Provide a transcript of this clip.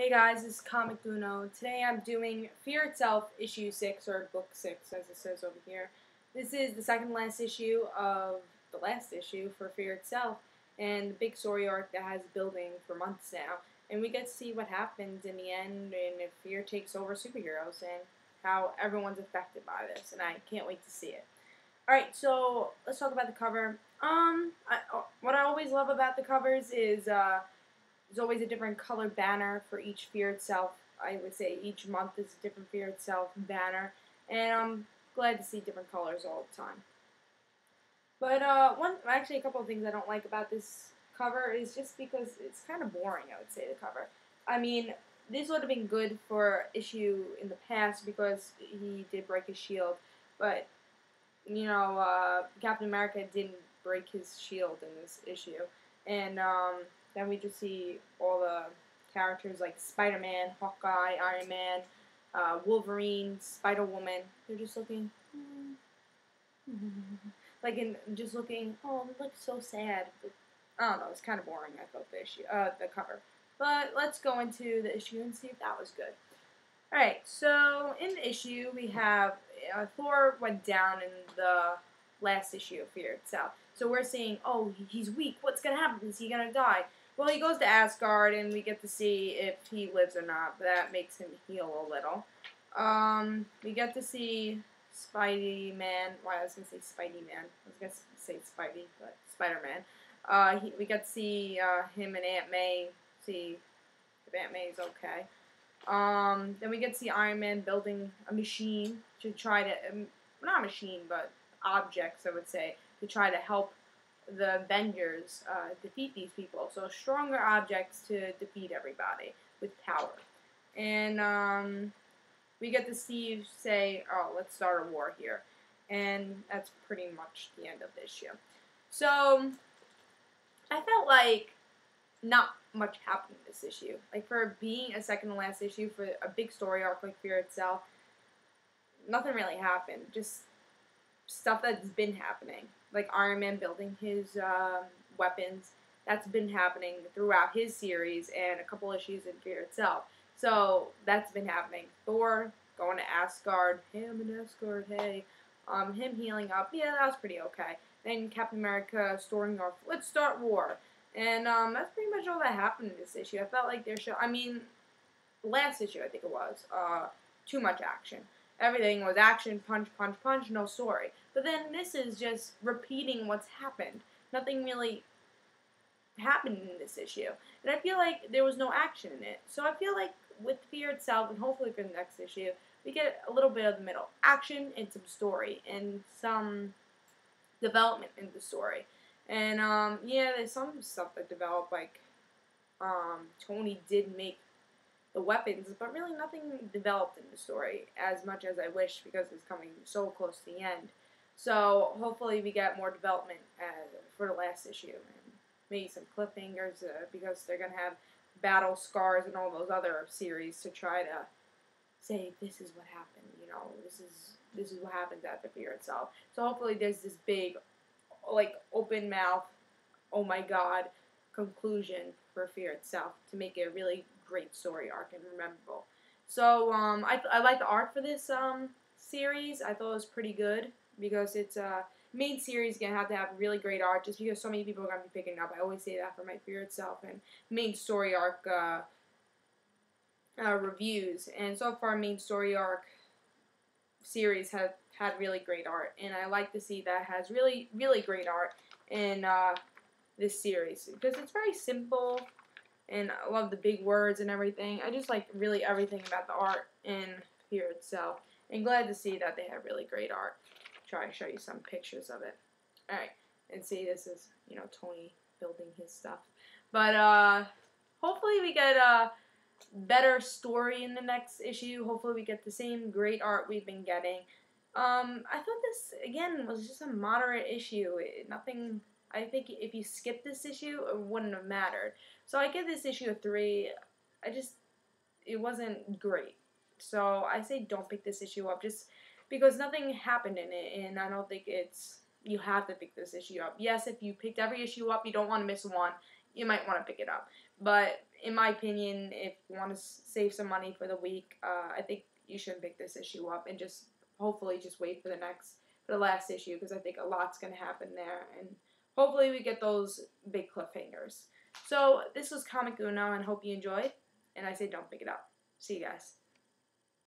Hey guys, this is Comic Uno. Today I'm doing Fear Itself, issue 6, or book 6 as it says over here. This is the second to last issue of the last issue for Fear Itself, and the big story arc that has building for months now. And we get to see what happens in the end, and if Fear takes over superheroes, and how everyone's affected by this, and I can't wait to see it. Alright, so let's talk about the cover. What I always love about the covers is, there's always a different color banner for each Fear Itself. I would say each month is a different Fear Itself banner, and I'm glad to see different colors all the time. But actually, a couple of things I don't like about this cover is just because it's kind of boring. I would say the cover. I mean, this would have been good for issue in the past because he did break his shield, but you know, Captain America didn't break his shield in this issue, and then we just see all the characters like Spider-Man, Hawkeye, Iron Man, Wolverine, Spider-Woman. They're just looking, like, just looking. Oh, they look so sad. But, I don't know. It's kind of boring. I thought the cover. But let's go into the issue and see if that was good. All right. So in the issue, we have Thor went down in the last issue of Fear Itself. So we're seeing, oh, he's weak. What's gonna happen? Is he gonna die? Well, he goes to Asgard, and we get to see if he lives or not. But that makes him heal a little. We get to see Spidey-Man. Well, I was going to say Spidey-Man. I was going to say Spidey, but Spider-Man. We get to see him and Aunt May. See if Aunt May is okay. Then we get to see Iron Man building a machine to try to, not a machine, but objects, I would say, to try to help the Avengers defeat these people. So stronger objects to defeat everybody with power. And we get to Steve say, oh, let's start a war here. And that's pretty much the end of the issue. So I felt like not much happened in this issue. Like, for being a second to last issue for a big story arc like Fear Itself, nothing really happened. Just stuff that's been happening. Like Iron Man building his weapons. That's been happening throughout his series and a couple issues in Fear Itself. So that's been happening. Thor going to Asgard. Him in Asgard, hey. Him healing up. Yeah, that was pretty okay. Then Captain America storming off. Let's start war. And that's pretty much all that happened in this issue. I felt like last issue I think it was, too much action. Everything was action, punch, punch, punch, no story. But then this is just repeating what's happened. Nothing really happened in this issue. And I feel like there was no action in it. So I feel like with Fear Itself, and hopefully for the next issue, we get a little bit of the middle. Action and some story, and some development in the story. And, yeah, there's some stuff that developed, like, Tony did make the weapons, but really nothing developed in the story as much as I wish because it's coming so close to the end. So hopefully we get more development for the last issue, and maybe some cliffhangers because they're gonna have battle scars and all those other series to try to say this is what happened. You know, this is what happens at the Fear Itself. So hopefully there's this big, like, open mouth, oh my god, conclusion for Fear Itself to make it a really great story arc and memorable. So I like the art for this series. I thought it was pretty good because it's main series gonna have to have really great art just because so many people are gonna be picking up. I always say that for my Fear Itself and main story arc reviews. And so far, main story arc series have had really great art, and I like to see that has really, really great art in this series because it's very simple, and I love the big words and everything. I just like really everything about the art in Fear Itself, and glad to see that they have really great art. Try to show you some pictures of it. Alright, and see, this is, you know, Tony building his stuff. But hopefully we get a better story in the next issue. Hopefully we get the same great art we've been getting. I thought this, again, was just a moderate issue. Nothing, I think if you skip this issue, it wouldn't have mattered. So I give this issue a 3. It wasn't great. So I say don't pick this issue up just because nothing happened in it, and I don't think you have to pick this issue up. Yes, if you picked every issue up, you don't want to miss one, you might want to pick it up. But in my opinion, if you want to save some money for the week, I think you shouldn't pick this issue up and just hopefully just wait for the last issue, because I think a lot's going to happen there, and hopefully we get those big cliffhangers. So this was Comic Uno, and hope you enjoyed, and I say don't pick it up. See you guys.